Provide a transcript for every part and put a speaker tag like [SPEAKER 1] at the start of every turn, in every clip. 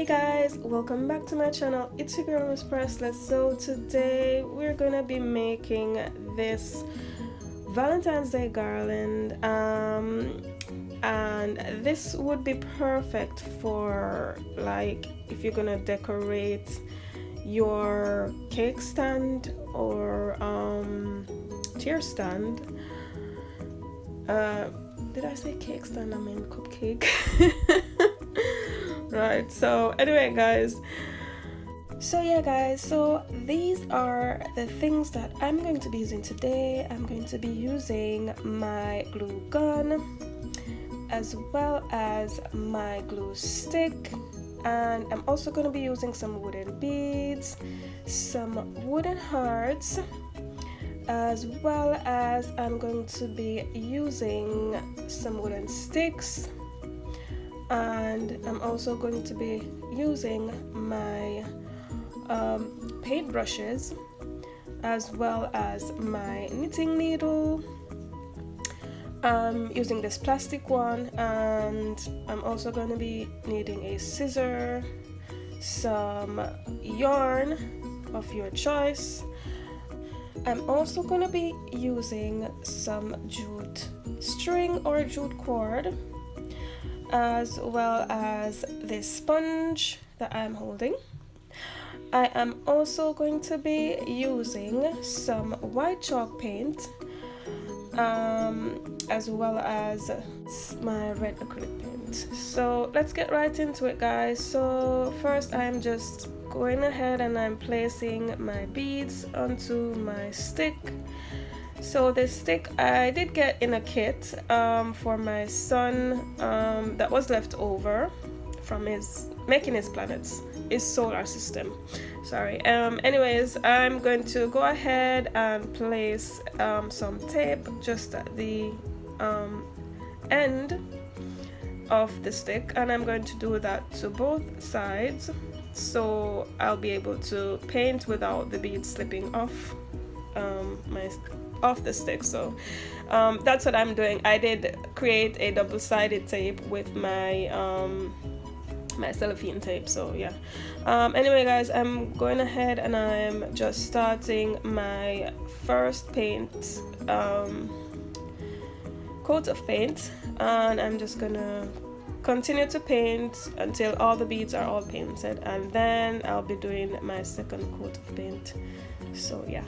[SPEAKER 1] Guys, welcome back to my channel. It's your girl Miss Priceless. So today we're gonna be making this Valentine's Day garland, and this would be perfect for like if you're gonna decorate your cake stand or chair stand. Did I say cake stand? I mean cupcake. Right, so anyway guys, so these are the things that I'm going to be using today. I'm going to be using my glue gun as well as my glue stick, and I'm also going to be using some wooden beads, some wooden hearts, as well as I'm going to be using some wooden sticks, and I'm also going to be using my paint brushes as well as my knitting needle. I'm using this plastic one, and I'm also going to be needing a scissor, some yarn of your choice. I'm also going to be using some jute string or jute cord, as well as this sponge that I'm holding. I am also going to be using some white chalk paint, as well as my red acrylic paint. So let's get right into it, guys. So first I'm just going ahead and I'm placing my beads onto my stick. So this stick I did get in a kit for my son, that was left over from his making his planets, his solar system. Sorry. Anyways, I'm going to go ahead and place some tape just at the end of the stick, and I'm going to do that to both sides, so I'll be able to paint without the beads slipping off off the stick. So that's what I'm doing. I did create a double-sided tape with my my cellophane tape, so yeah. Anyway guys, I'm going ahead and I'm just starting my first paint coat of paint, and I'm just gonna continue to paint until all the beads are all painted, and then I'll be doing my second coat of paint. So yeah.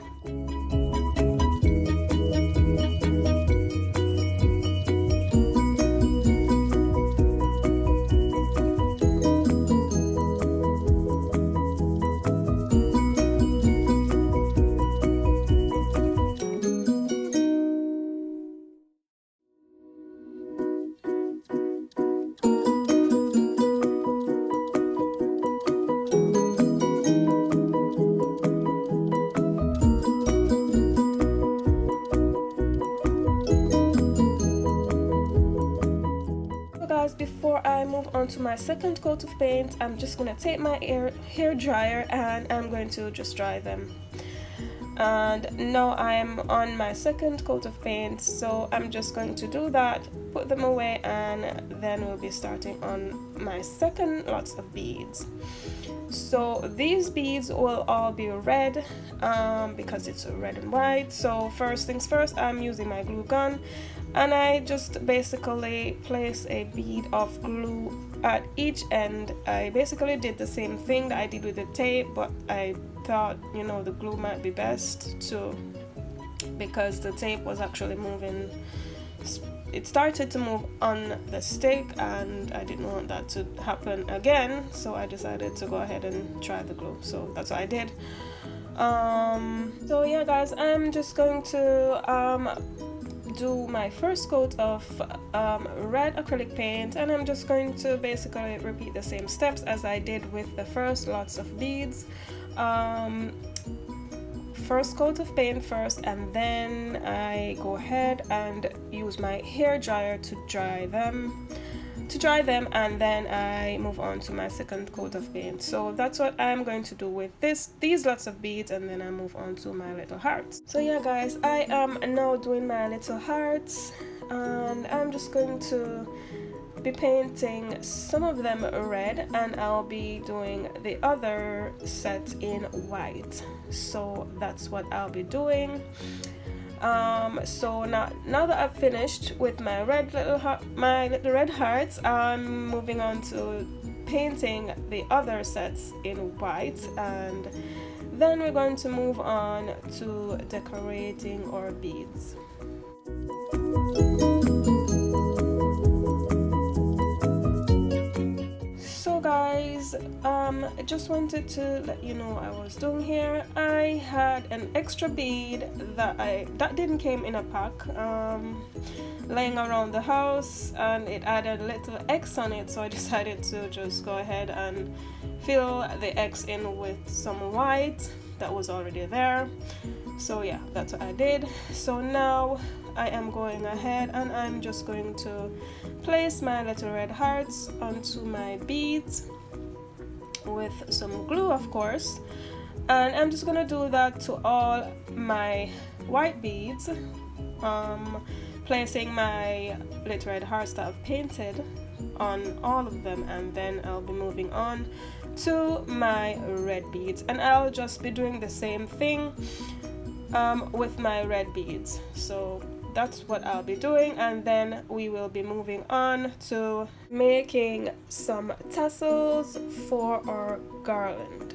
[SPEAKER 1] Before I move on to my second coat of paint, I'm just going to take my hair dryer and I'm going to just dry them. And now I'm on my second coat of paint, so I'm just going to do that, put them away, and then we'll be starting on my second lots of beads. So these beads will all be red, because it's red and white. So first things first, I'm using my glue gun, and I just basically place a bead of glue at each end. I basically did the same thing that I did with the tape, but I thought, you know, the glue might be best too, because the tape was actually moving. It started to move on the stick, and I didn't want that to happen again, so I decided to go ahead and try the glue. So that's what I did. So yeah guys, I'm just going to do my first coat of red acrylic paint, and I'm just going to basically repeat the same steps as I did with the first lots of beads. First coat of paint first, and then I go ahead and use my hair dryer to dry them, and then I move on to my second coat of paint. So that's what I'm going to do with these lots of beads, and then I move on to my little hearts. So yeah guys, I am now doing my little hearts, and I'm just going to be painting some of them red, and I'll be doing the other set in white. So that's what I'll be doing. So now that I've finished with my little red hearts, I'm moving on to painting the other sets in white, and then we're going to move on to decorating our beads. So guys, I just wanted to let you know what I was doing here. I had an extra bead that didn't came in a pack, laying around the house, and it added a little X on it, so I decided to just go ahead and fill the X in with some white that was already there. So yeah, that's what I did. So now I am going ahead and I'm just going to place my little red hearts onto my beads with some glue, of course, and I'm just gonna do that to all my white beads, placing my little red hearts that I've painted on all of them, and then I'll be moving on to my red beads, and I'll just be doing the same thing with my red beads. So that's what I'll be doing, and then we will be moving on to making some tassels for our garland.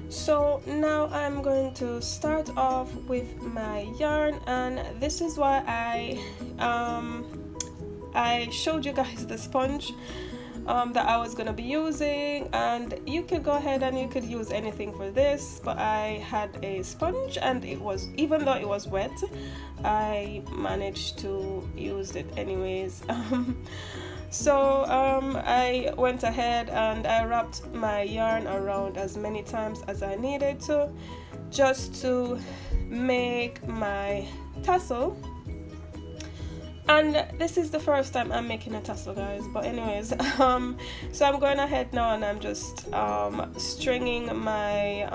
[SPEAKER 1] So now I'm going to start off with my yarn, and this is why I showed you guys the sponge that I was gonna be using, and you could go ahead and you could use anything for this, but I had a sponge, and it was, even though it was wet, I managed to use it anyways. So I went ahead and I wrapped my yarn around as many times as I needed to, just to make my tassel. And this is the first time I'm making a tassel, guys, but anyways, so I'm going ahead now and I'm just stringing my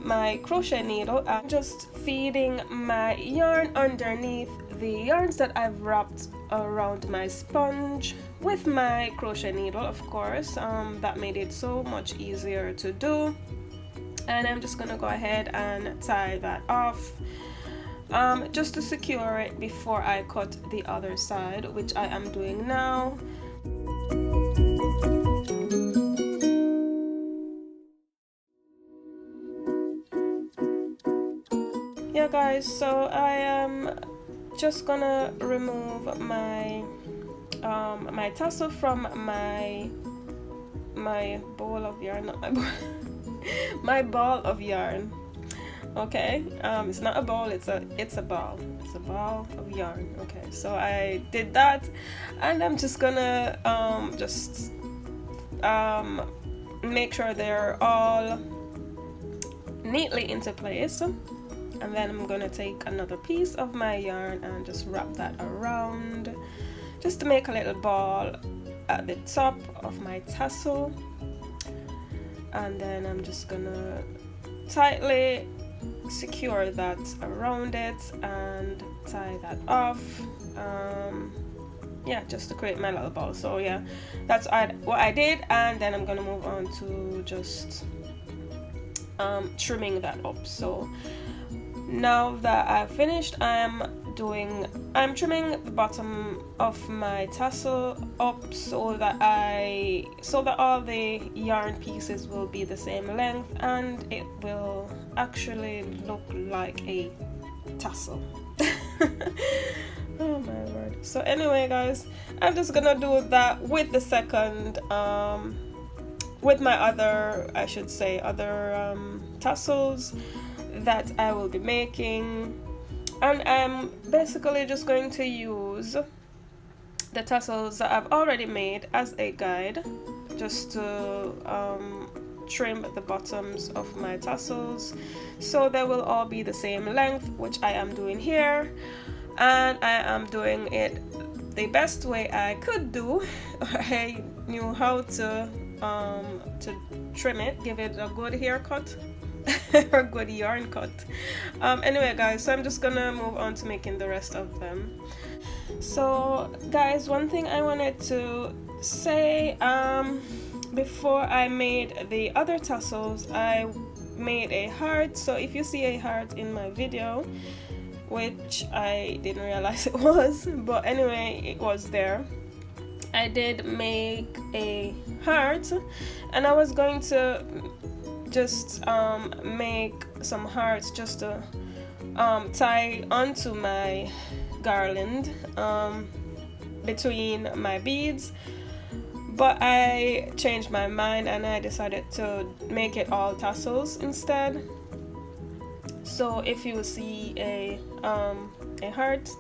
[SPEAKER 1] my crochet needle. I'm just feeding my yarn underneath the yarns that I've wrapped around my sponge with my crochet needle, of course. That made it so much easier to do, and I'm just gonna go ahead and tie that off, just to secure it before I cut the other side, which I am doing now. Yeah guys, so I am just gonna remove my my tassel from my ball of yarn, not my ball, my ball of yarn. Okay, it's not a ball, it's a ball. It's a ball of yarn. Okay, so I did that, and I'm just gonna make sure they're all neatly into place. And then I'm gonna take another piece of my yarn and just wrap that around, just to make a little ball at the top of my tassel. And then I'm just gonna tightly secure that around it and tie that off. Yeah, just to create my little ball. So yeah, that's what I did, and then I'm gonna move on to just trimming that up. So now that I've finished, I'm trimming the bottom of my tassel up so that all the yarn pieces will be the same length, and it will actually look like a tassel. Oh my word. So anyway guys, I'm just gonna do that with the second with my other, I should say, other tassels that I will be making. And I'm basically just going to use the tassels that I've already made as a guide, just to trim the bottoms of my tassels so they will all be the same length, which I am doing here. and I am doing it the best way I could do. I knew how to trim it, give it a good haircut or good yarn cut. Anyway guys, so I'm just gonna move on to making the rest of them. So guys, one thing I wanted to say, before I made the other tassels, I made a heart. So if you see a heart in my video, which I didn't realize it was, but anyway, it was there, I did make a heart, and I was going to just make some hearts just to tie onto my garland between my beads, but I changed my mind and I decided to make it all tassels instead. So if you see a heart,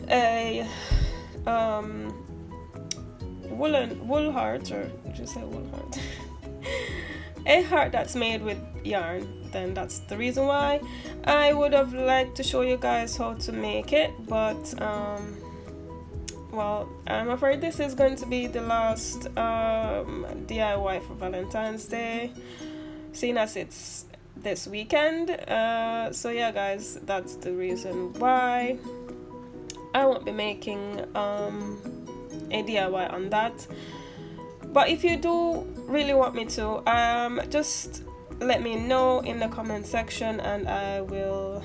[SPEAKER 1] a wool heart, or just say wool heart, a heart that's made with yarn, then that's the reason why. I would have liked to show you guys how to make it, but well, I'm afraid this is going to be the last DIY for Valentine's Day, seeing as it's this weekend. So yeah guys, that's the reason why I won't be making a DIY on that. But if you do really want me to, just let me know in the comment section and I will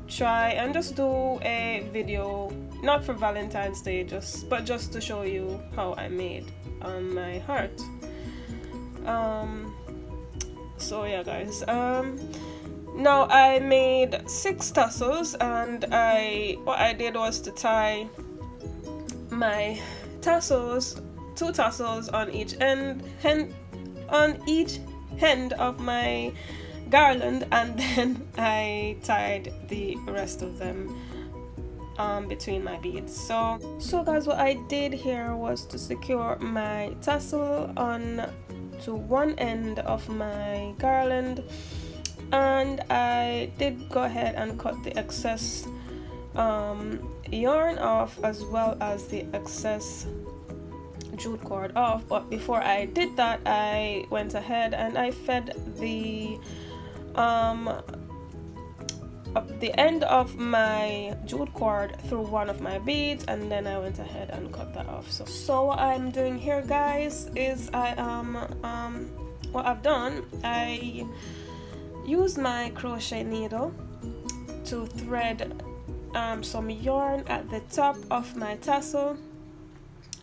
[SPEAKER 1] try and just do a video, not for Valentine's Day, but just to show you how I made my heart. So yeah guys, now I made 6 tassels, and what I did was to tie my tassels, 2 tassels on each end of my garland, and then I tied the rest of them between my beads. So guys, what I did here was to secure my tassel on to one end of my garland, and I did go ahead and cut the excess yarn off, as well as the excess jute cord off. But before I did that, I went ahead and I fed the end of my jute cord through one of my beads, and then I went ahead and cut that off. So what I'm doing here guys is what I've done, I used my crochet needle to thread some yarn at the top of my tassel,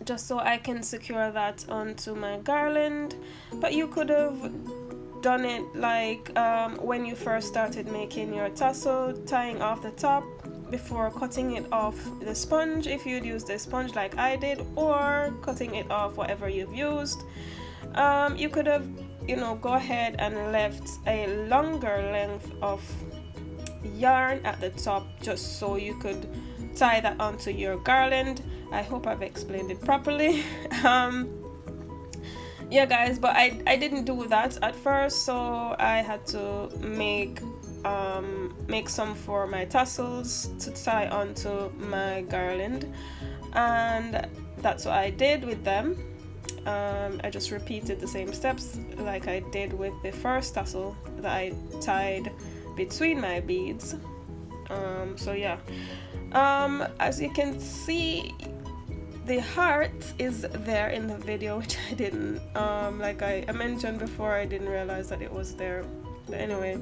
[SPEAKER 1] just so I can secure that onto my garland. But you could have done it like when you first started making your tassel, tying off the top before cutting it off the sponge, if you'd used the sponge like I did, or cutting it off whatever you've used. You could have, go ahead and left a longer length of yarn at the top, just so you could tie that onto your garland. I hope I've explained it properly. Yeah guys, but I didn't do that at first, so I had to make some for my tassels to tie onto my garland, and that's what I did with them. I just repeated the same steps like I did with the first tassel that I tied between my beads. So yeah, as you can see, the heart is there in the video, which I didn't, like I mentioned before, I didn't realize that it was there. But anyway.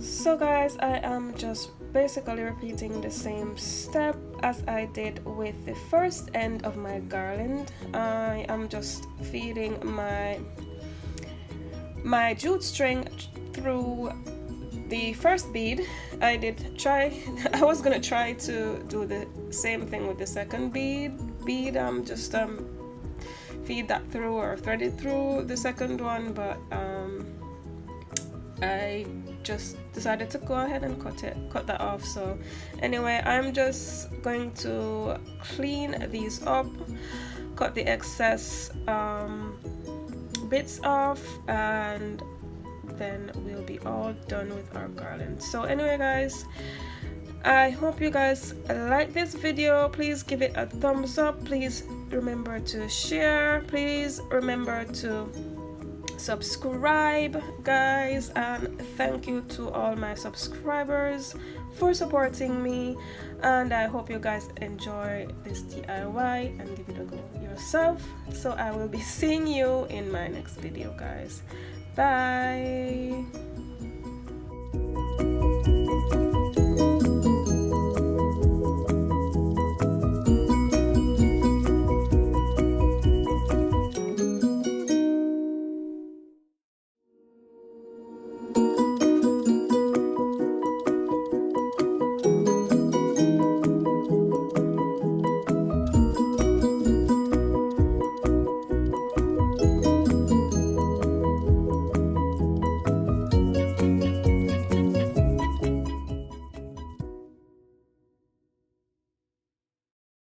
[SPEAKER 1] So guys, I am just basically repeating the same step as I did with the first end of my garland. I am just feeding my jute string through the first bead. I was gonna try to do the same thing with the second bead. Just feed that through or thread it through the second one, but I just decided to go ahead and cut that off. So anyway, I'm just going to clean these up, cut the excess bits off, and then we'll be all done with our garland. So anyway guys, I hope you guys like this video. Please give it a thumbs up. Please remember to share. Please remember to subscribe, guys, and thank you to all my subscribers for supporting me, and I hope you guys enjoy this DIY and give it a go yourself. So I will be seeing you in my next video, guys. Bye.